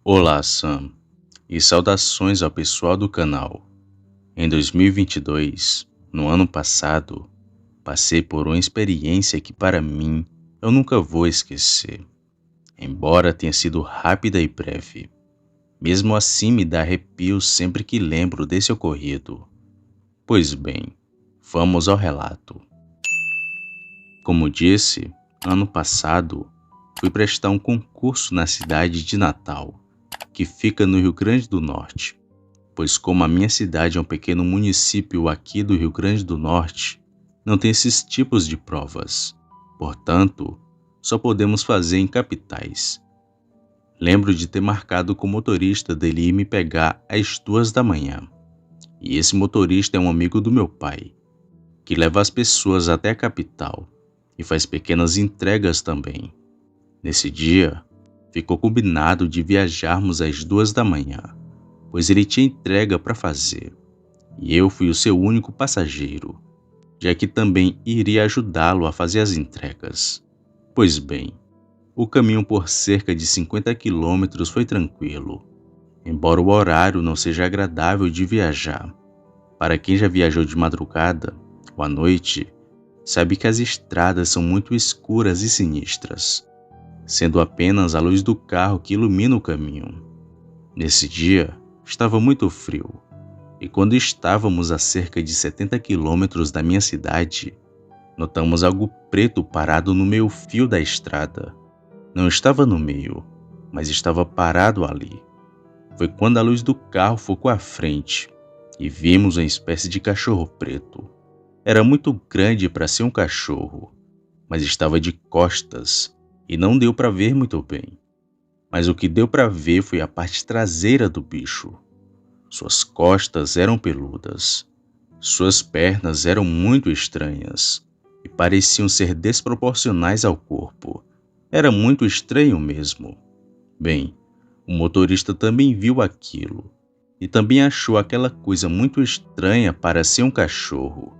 Olá, Sam, e saudações ao pessoal do canal. Em 2022, no ano passado, passei por uma experiência que para mim eu nunca vou esquecer. Embora tenha sido rápida e breve, mesmo assim me dá arrepios sempre que lembro desse ocorrido. Pois bem, vamos ao relato. Como disse, ano passado, fui prestar um concurso na cidade de Natal, que fica no Rio Grande do Norte, pois como a minha cidade é um pequeno município aqui do Rio Grande do Norte, não tem esses tipos de provas. Portanto, só podemos fazer em capitais. Lembro de ter marcado com o motorista dele ir me pegar às 2 da manhã. E esse motorista é um amigo do meu pai, que leva as pessoas até a capital e faz pequenas entregas também. Nesse dia, ficou combinado de viajarmos às 2 da manhã, pois ele tinha entrega para fazer, e eu fui o seu único passageiro, já que também iria ajudá-lo a fazer as entregas. Pois bem, o caminho por cerca de 50 quilômetros foi tranquilo, embora o horário não seja agradável de viajar. Para quem já viajou de madrugada ou à noite, sabe que as estradas são muito escuras e sinistras, sendo apenas a luz do carro que ilumina o caminho. Nesse dia, estava muito frio, e quando estávamos a cerca de 70 quilômetros da minha cidade, notamos algo preto parado no meio-fio da estrada. Não estava no meio, mas estava parado ali. Foi quando a luz do carro focou à frente, e vimos uma espécie de cachorro preto. Era muito grande para ser um cachorro, mas estava de costas, e não deu para ver muito bem. Mas o que deu para ver foi a parte traseira do bicho. Suas costas eram peludas, suas pernas eram muito estranhas e pareciam ser desproporcionais ao corpo. Era muito estranho mesmo. Bem, o motorista também viu aquilo e também achou aquela coisa muito estranha para ser um cachorro.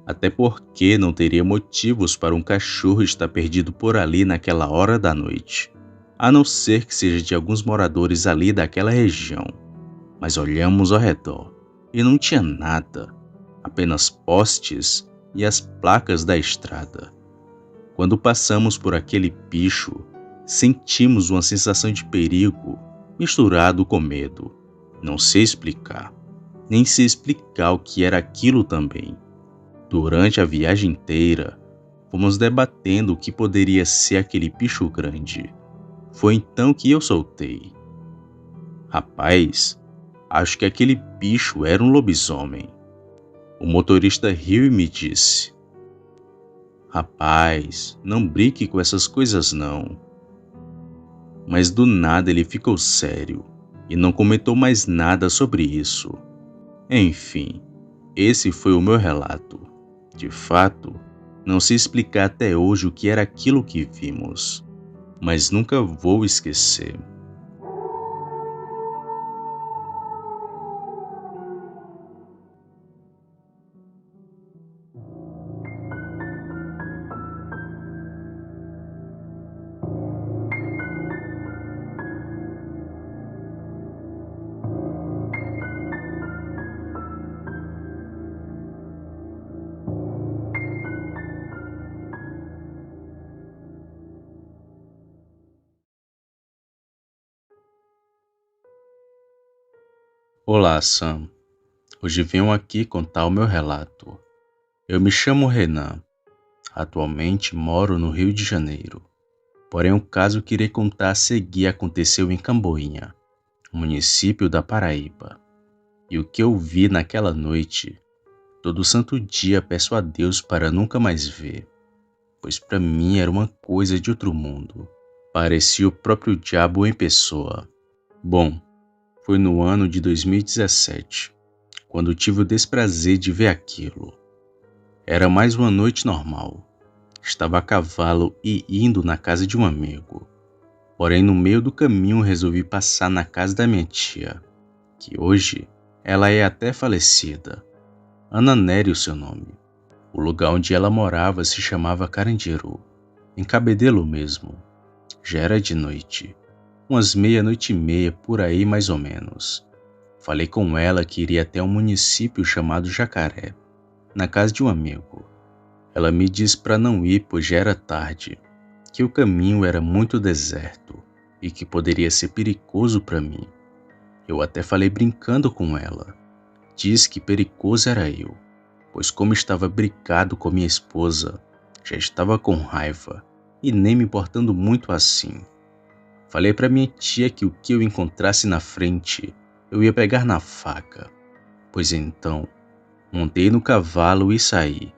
Até porque não teria motivos para um cachorro estar perdido por ali naquela hora da noite, a não ser que seja de alguns moradores ali daquela região. Mas olhamos ao redor e não tinha nada, apenas postes e as placas da estrada. Quando passamos por aquele bicho, sentimos uma sensação de perigo misturado com medo. Não sei explicar, nem sei explicar o que era aquilo também. Durante a viagem inteira, fomos debatendo o que poderia ser aquele bicho grande. Foi então que eu soltei: rapaz, acho que aquele bicho era um lobisomem. O motorista riu e me disse: rapaz, não brinque com essas coisas não. Mas do nada ele ficou sério e não comentou mais nada sobre isso. Enfim, esse foi o meu relato. De fato, não sei explicar até hoje o que era aquilo que vimos, mas nunca vou esquecer. Olá, Sam. Hoje venho aqui contar o meu relato. Eu me chamo Renan. Atualmente moro no Rio de Janeiro. Porém, o caso que irei contar a seguir aconteceu em Camboinha, município da Paraíba. E o que eu vi naquela noite, todo santo dia peço a Deus para nunca mais ver, pois para mim era uma coisa de outro mundo. Parecia o próprio diabo em pessoa. Bom, foi no ano de 2017, quando tive o desprazer de ver aquilo. Era mais uma noite normal. Estava a cavalo e indo na casa de um amigo. Porém, no meio do caminho resolvi passar na casa da minha tia, que hoje ela é até falecida. Ana Nery, o seu nome. O lugar onde ela morava se chamava Carandiru, em Cabedelo mesmo. Já era de noite, umas meia-noite e meia por aí mais ou menos. Falei com ela que iria até um município chamado Jacaré, na casa de um amigo. Ela me disse para não ir, pois já era tarde, que o caminho era muito deserto e que poderia ser perigoso para mim. Eu até falei brincando com ela. Disse que perigoso era eu, pois como estava brigado com minha esposa, já estava com raiva e nem me importando muito assim. Falei para minha tia que o que eu encontrasse na frente, eu ia pegar na faca. Pois então, montei no cavalo e saí.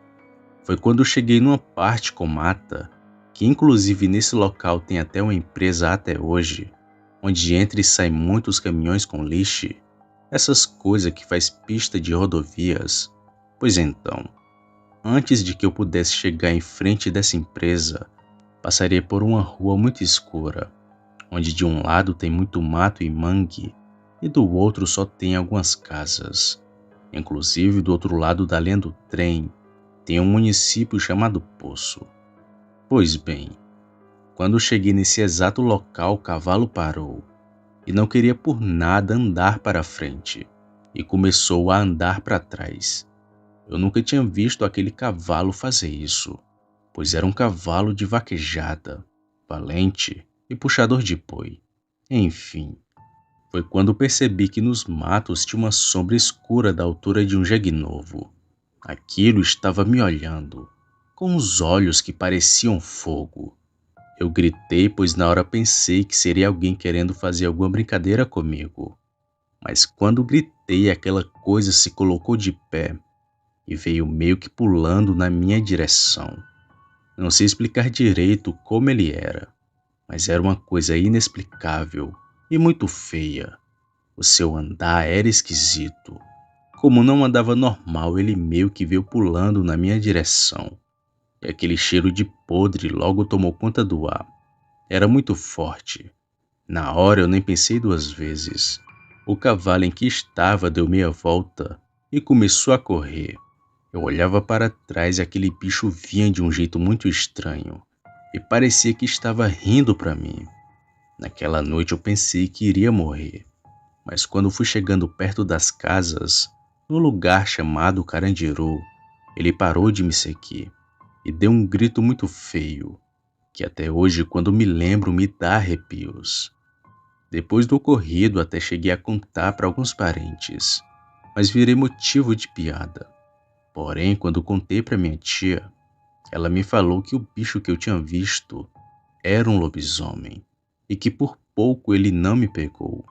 Foi quando cheguei numa parte com mata, que inclusive nesse local tem até uma empresa até hoje, onde entra e sai muitos caminhões com lixo, essas coisas que faz pista de rodovias. Pois então, antes de que eu pudesse chegar em frente dessa empresa, passaria por uma rua muito escura, onde de um lado tem muito mato e mangue, e do outro só tem algumas casas. Inclusive do outro lado da linha do trem, tem um município chamado Poço. Pois bem, quando cheguei nesse exato local, o cavalo parou e não queria por nada andar para frente e começou a andar para trás. Eu nunca tinha visto aquele cavalo fazer isso, pois era um cavalo de vaquejada, valente e puxador de boi. Enfim, foi quando percebi que nos matos tinha uma sombra escura da altura de um jegue novo. Aquilo estava me olhando, com os olhos que pareciam fogo. Eu gritei, pois na hora pensei que seria alguém querendo fazer alguma brincadeira comigo. Mas quando gritei, aquela coisa se colocou de pé e veio meio que pulando na minha direção. Não sei explicar direito como ele era, mas era uma coisa inexplicável e muito feia. O seu andar era esquisito. Como não andava normal, ele meio que veio pulando na minha direção. E aquele cheiro de podre logo tomou conta do ar. Era muito forte. Na hora eu nem pensei duas vezes. O cavalo em que estava deu meia volta e começou a correr. Eu olhava para trás e aquele bicho vinha de um jeito muito estranho e parecia que estava rindo para mim. Naquela noite eu pensei que iria morrer, mas quando fui chegando perto das casas, no lugar chamado Carandiru, ele parou de me seguir e deu um grito muito feio, que até hoje, quando me lembro, me dá arrepios. Depois do ocorrido, até cheguei a contar para alguns parentes, mas virei motivo de piada. Porém, quando contei para minha tia, ela me falou que o bicho que eu tinha visto era um lobisomem e que por pouco ele não me pegou.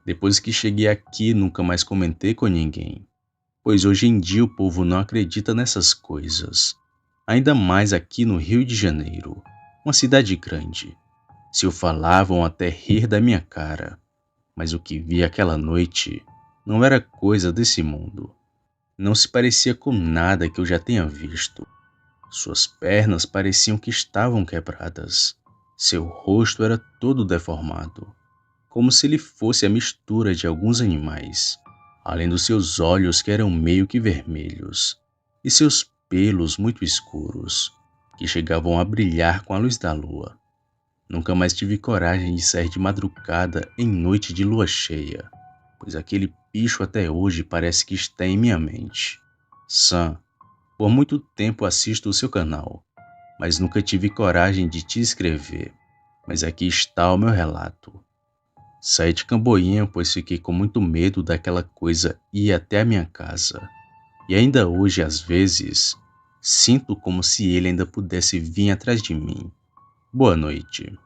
Depois que cheguei aqui, nunca mais comentei com ninguém, pois hoje em dia o povo não acredita nessas coisas. Ainda mais aqui no Rio de Janeiro, uma cidade grande. Se eu falar, vão até rir da minha cara, mas o que vi aquela noite não era coisa desse mundo. Não se parecia com nada que eu já tenha visto. Suas pernas pareciam que estavam quebradas. Seu rosto era todo deformado, como se ele fosse a mistura de alguns animais, além dos seus olhos que eram meio que vermelhos, e seus pelos muito escuros, que chegavam a brilhar com a luz da lua. Nunca mais tive coragem de sair de madrugada em noite de lua cheia, pois aquele bicho até hoje parece que está em minha mente. Sam, por muito tempo assisto o seu canal, mas nunca tive coragem de te escrever. Mas aqui está o meu relato. Saí de Camboinha, pois fiquei com muito medo daquela coisa ir até a minha casa. E ainda hoje, às vezes, sinto como se ele ainda pudesse vir atrás de mim. Boa noite.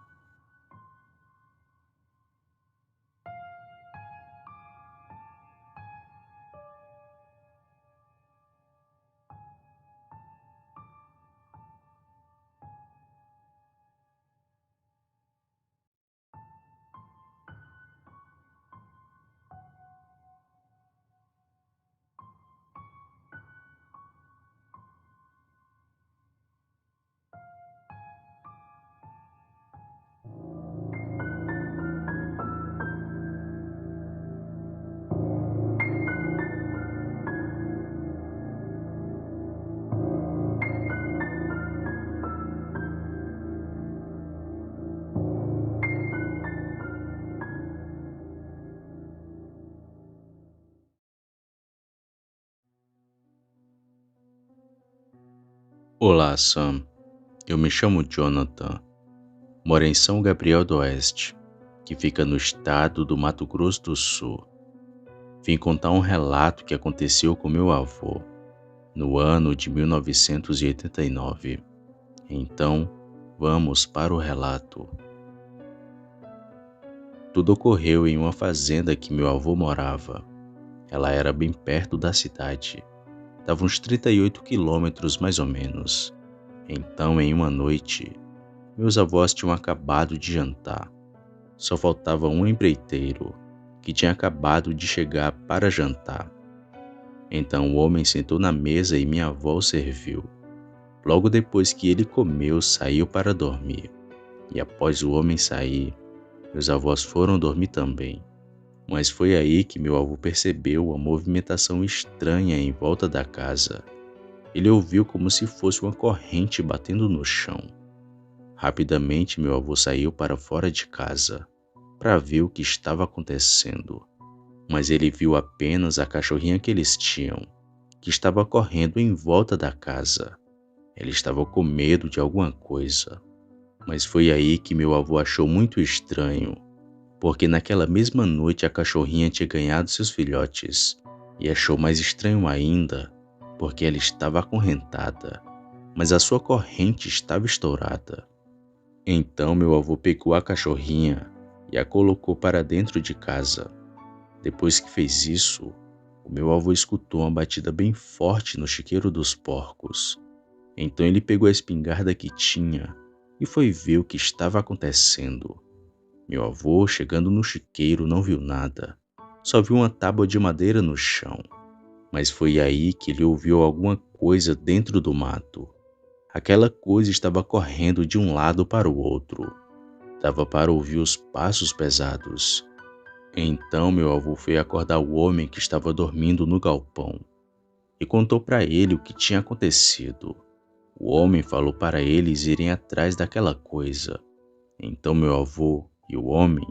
Olá, Sam. Eu me chamo Jonathan. Moro em São Gabriel do Oeste, que fica no estado do Mato Grosso do Sul. Vim contar um relato que aconteceu com meu avô no ano de 1989. Então, vamos para o relato. Tudo ocorreu em uma fazenda que meu avô morava. Ela era bem perto da cidade. Dava uns 38 quilômetros mais ou menos. Então, em uma noite, meus avós tinham acabado de jantar. Só faltava um empreiteiro, que tinha acabado de chegar para jantar. Então o homem sentou na mesa e minha avó o serviu. Logo depois que ele comeu, saiu para dormir. E após o homem sair, meus avós foram dormir também. Mas foi aí que meu avô percebeu a movimentação estranha em volta da casa. Ele ouviu como se fosse uma corrente batendo no chão. Rapidamente meu avô saiu para fora de casa para ver o que estava acontecendo, mas ele viu apenas a cachorrinha que eles tinham, que estava correndo em volta da casa. Ele estava com medo de alguma coisa, mas foi aí que meu avô achou muito estranho, porque naquela mesma noite a cachorrinha tinha ganhado seus filhotes, e achou mais estranho ainda, porque ela estava acorrentada, mas a sua corrente estava estourada. Então meu avô pegou a cachorrinha e a colocou para dentro de casa. Depois que fez isso, o meu avô escutou uma batida bem forte no chiqueiro dos porcos. Então ele pegou a espingarda que tinha e foi ver o que estava acontecendo. Meu avô, chegando no chiqueiro, não viu nada. Só viu uma tábua de madeira no chão. Mas foi aí que ele ouviu alguma coisa dentro do mato. Aquela coisa estava correndo de um lado para o outro. Dava para ouvir os passos pesados. Então meu avô foi acordar o homem que estava dormindo no galpão e contou para ele o que tinha acontecido. O homem falou para eles irem atrás daquela coisa. Então meu avô e o homem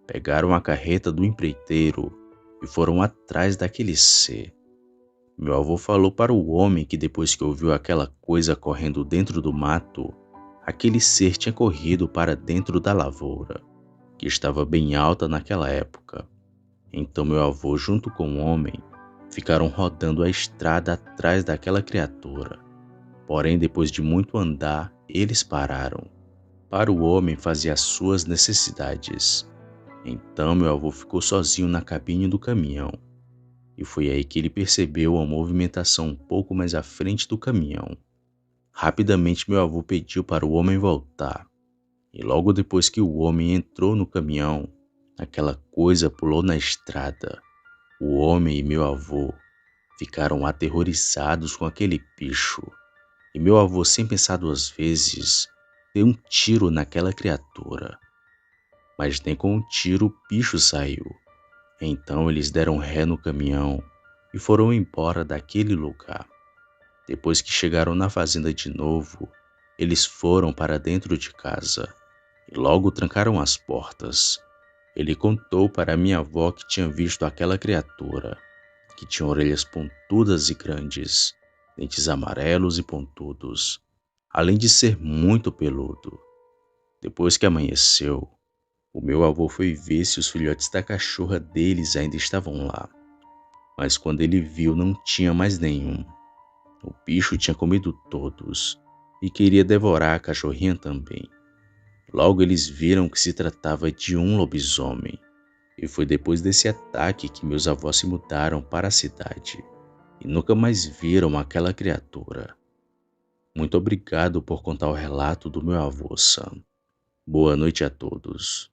pegaram a carreta do empreiteiro e foram atrás daquele ser. Meu avô falou para o homem que depois que ouviu aquela coisa correndo dentro do mato, aquele ser tinha corrido para dentro da lavoura, que estava bem alta naquela época. Então meu avô, junto com o homem, ficaram rodando a estrada atrás daquela criatura. Porém, depois de muito andar, eles pararam. Para o homem fazer as suas necessidades. Então meu avô ficou sozinho na cabine do caminhão. E foi aí que ele percebeu a movimentação um pouco mais à frente do caminhão. Rapidamente meu avô pediu para o homem voltar. E logo depois que o homem entrou no caminhão, aquela coisa pulou na estrada. O homem e meu avô ficaram aterrorizados com aquele bicho. E meu avô, sem pensar duas vezes, deu um tiro naquela criatura. Mas nem com o tiro o bicho saiu. Então eles deram ré no caminhão e foram embora daquele lugar. Depois que chegaram na fazenda de novo, eles foram para dentro de casa e logo trancaram as portas. Ele contou para minha avó que tinha visto aquela criatura, que tinha orelhas pontudas e grandes, dentes amarelos e pontudos, além de ser muito peludo. Depois que amanheceu, o meu avô foi ver se os filhotes da cachorra deles ainda estavam lá. Mas quando ele viu, não tinha mais nenhum. O bicho tinha comido todos e queria devorar a cachorrinha também. Logo eles viram que se tratava de um lobisomem. E foi depois desse ataque que meus avós se mudaram para a cidade e nunca mais viram aquela criatura. Muito obrigado por contar o relato do meu avô, Sam. Boa noite a todos.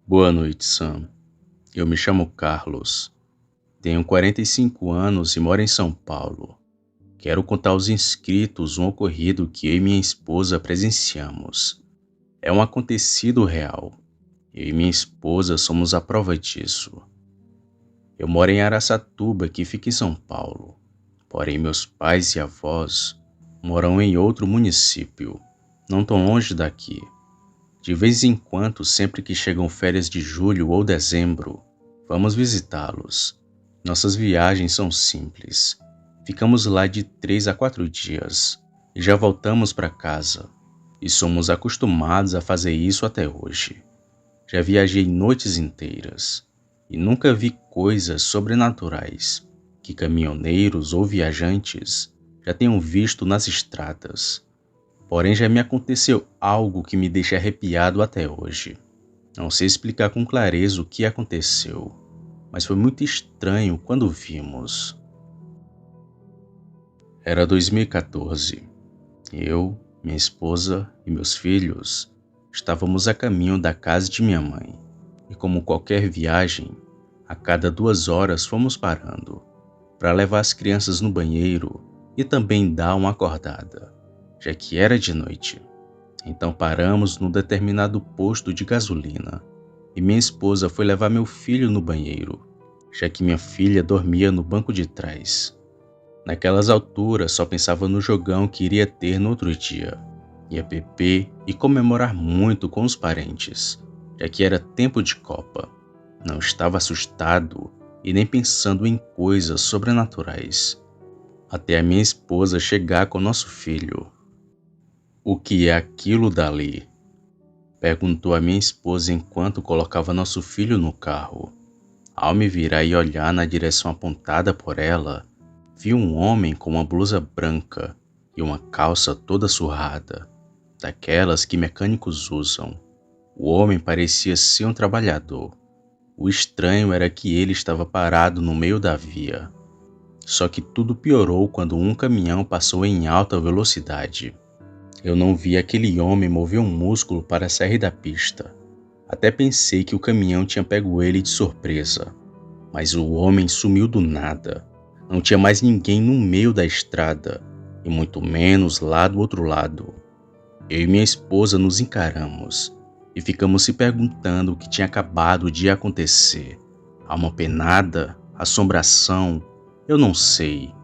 Boa noite, Sam. Eu me chamo Carlos. Tenho 45 anos e moro em São Paulo. Quero contar aos inscritos um ocorrido que eu e minha esposa presenciamos. É um acontecido real. Eu e minha esposa somos a prova disso. Eu moro em Araçatuba, que fica em São Paulo. Porém, meus pais e avós moram em outro município, não tão longe daqui. De vez em quando, sempre que chegam férias de julho ou dezembro, vamos visitá-los. Nossas viagens são simples. Ficamos lá de 3 a 4 dias e já voltamos para casa. E somos acostumados a fazer isso até hoje. Já viajei noites inteiras e nunca vi coisas sobrenaturais que caminhoneiros ou viajantes já tenham visto nas estradas. Porém, já me aconteceu algo que me deixa arrepiado até hoje. Não sei explicar com clareza o que aconteceu, mas foi muito estranho quando vimos. Era 2014. Eu, minha esposa e meus filhos estávamos a caminho da casa de minha mãe. E como qualquer viagem, a cada 2 horas fomos parando para levar as crianças no banheiro e também dar uma acordada, já que era de noite. Então paramos num determinado posto de gasolina e minha esposa foi levar meu filho no banheiro, já que minha filha dormia no banco de trás. Naquelas alturas só pensava no jogão que iria ter no outro dia. Ia beber e comemorar muito com os parentes, já que era tempo de Copa. Não estava assustado e nem pensando em coisas sobrenaturais, até a minha esposa chegar com nosso filho. "O que é aquilo dali?" perguntou a minha esposa enquanto colocava nosso filho no carro. Ao me virar e olhar na direção apontada por ela, vi um homem com uma blusa branca e uma calça toda surrada, daquelas que mecânicos usam. O homem parecia ser um trabalhador. O estranho era que ele estava parado no meio da via. Só que tudo piorou quando um caminhão passou em alta velocidade. Eu não vi aquele homem mover um músculo para sair da pista. Até pensei que o caminhão tinha pego ele de surpresa. Mas o homem sumiu do nada. Não tinha mais ninguém no meio da estrada, e muito menos lá do outro lado. Eu e minha esposa nos encaramos e ficamos se perguntando o que tinha acabado de acontecer. Alma penada? Assombração? Eu não sei,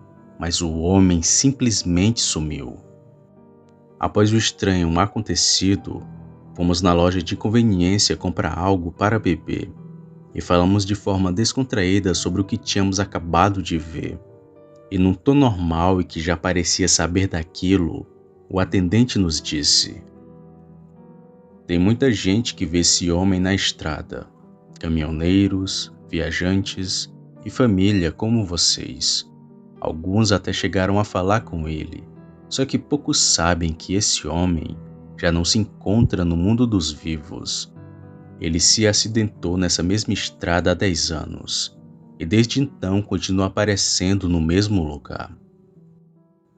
mas o homem simplesmente sumiu. Após o estranho acontecido, fomos na loja de conveniência comprar algo para beber e falamos de forma descontraída sobre o que tínhamos acabado de ver. E num tom normal e que já parecia saber daquilo, o atendente nos disse: "Tem muita gente que vê esse homem na estrada, caminhoneiros, viajantes e família como vocês. Alguns até chegaram a falar com ele, só que poucos sabem que esse homem já não se encontra no mundo dos vivos. Ele se acidentou nessa mesma estrada há 10 anos, e desde então continua aparecendo no mesmo lugar."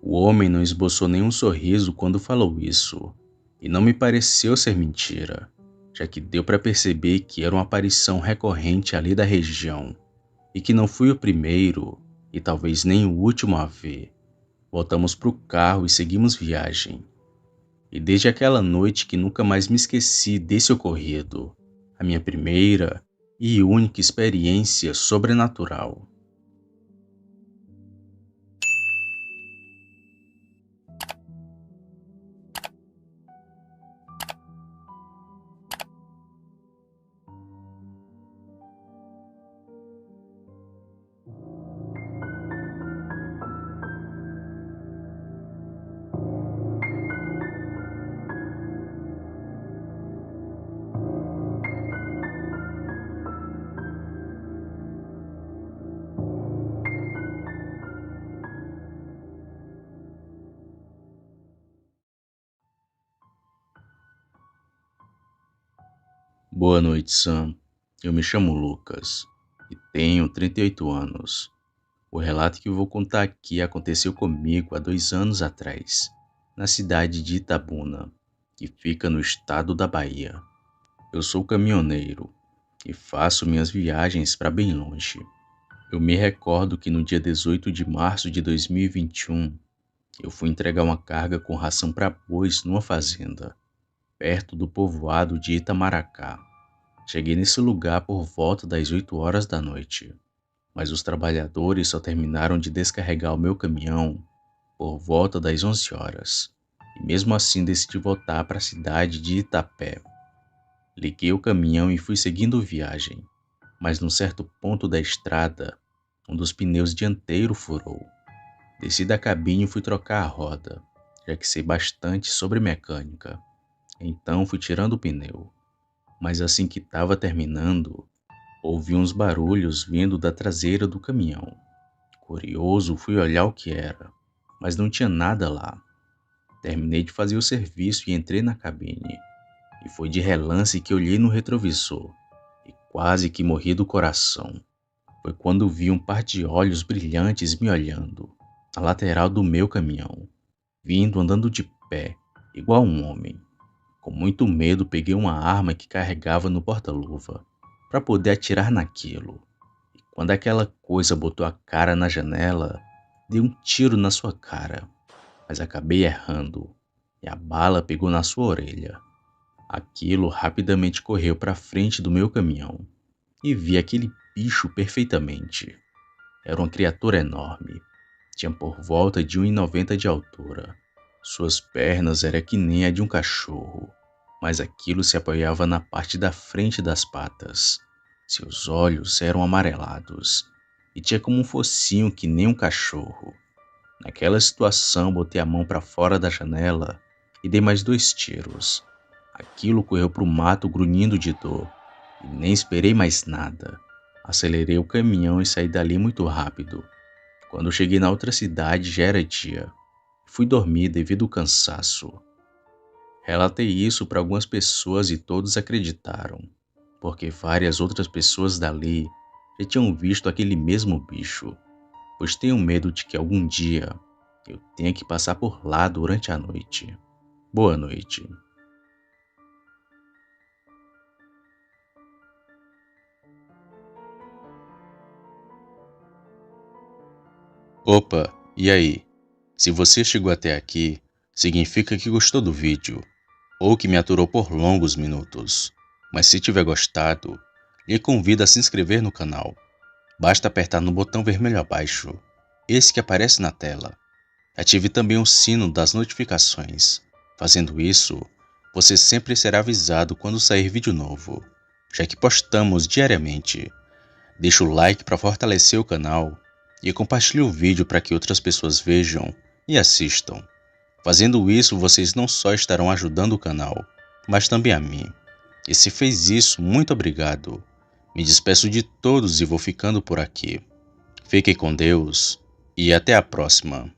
O homem não esboçou nenhum sorriso quando falou isso, e não me pareceu ser mentira, já que deu para perceber que era uma aparição recorrente ali da região, e que não fui o primeiro, e talvez nem o último a ver. Voltamos para o carro e seguimos viagem. E desde aquela noite que nunca mais me esqueci desse ocorrido, a minha primeira e única experiência sobrenatural. Boa noite, Sam. Eu me chamo Lucas e tenho 38 anos. O relato que vou contar aqui aconteceu comigo há 2 anos atrás, na cidade de Itabuna, que fica no estado da Bahia. Eu sou caminhoneiro e faço minhas viagens para bem longe. Eu me recordo que no dia 18 de março de 2021, eu fui entregar uma carga com ração para bois numa fazenda. perto do povoado de Itamaracá. Cheguei nesse lugar por volta das 8 horas da noite, mas os trabalhadores só terminaram de descarregar o meu caminhão por volta das 11 horas. E mesmo assim decidi voltar para a cidade de Itapé. Liguei o caminhão e fui seguindo viagem, mas num certo ponto da estrada, um dos pneus dianteiro furou. Desci da cabine e fui trocar a roda, já que sei bastante sobre mecânica. Então fui tirando o pneu, mas assim que estava terminando, ouvi uns barulhos vindo da traseira do caminhão. Curioso, fui olhar o que era, mas não tinha nada lá. Terminei de fazer o serviço e entrei na cabine. E foi de relance que olhei no retrovisor e quase que morri do coração. Foi quando vi um par de olhos brilhantes me olhando, na lateral do meu caminhão, vindo andando de pé, igual um homem. Com muito medo, peguei uma arma que carregava no porta-luva, para poder atirar naquilo. E quando aquela coisa botou a cara na janela, dei um tiro na sua cara, mas acabei errando, e a bala pegou na sua orelha. Aquilo rapidamente correu para frente do meu caminhão, e vi aquele bicho perfeitamente. Era uma criatura enorme. Tinha por volta de 1,90 de altura. Suas pernas eram que nem a de um cachorro, mas aquilo se apoiava na parte da frente das patas. Seus olhos eram amarelados e tinha como um focinho que nem um cachorro. Naquela situação, botei a mão para fora da janela e dei mais 2 tiros. Aquilo correu para o mato grunhindo de dor e nem esperei mais nada. Acelerei o caminhão e saí dali muito rápido. Quando cheguei na outra cidade já era dia. Fui dormir devido ao cansaço. Relatei isso para algumas pessoas e todos acreditaram, porque várias outras pessoas dali já tinham visto aquele mesmo bicho, pois tenho medo de que algum dia eu tenha que passar por lá durante a noite. Boa noite. Opa, e aí? Se você chegou até aqui, significa que gostou do vídeo, ou que me aturou por longos minutos. Mas se tiver gostado, lhe convido a se inscrever no canal. Basta apertar no botão vermelho abaixo, esse que aparece na tela. Ative também o sino das notificações. Fazendo isso, você sempre será avisado quando sair vídeo novo, já que postamos diariamente. Deixe o like para fortalecer o canal e compartilhe o vídeo para que outras pessoas vejam e assistam. Fazendo isso, vocês não só estarão ajudando o canal, mas também a mim. E se fez isso, muito obrigado. Me despeço de todos e vou ficando por aqui. Fiquem com Deus e até a próxima.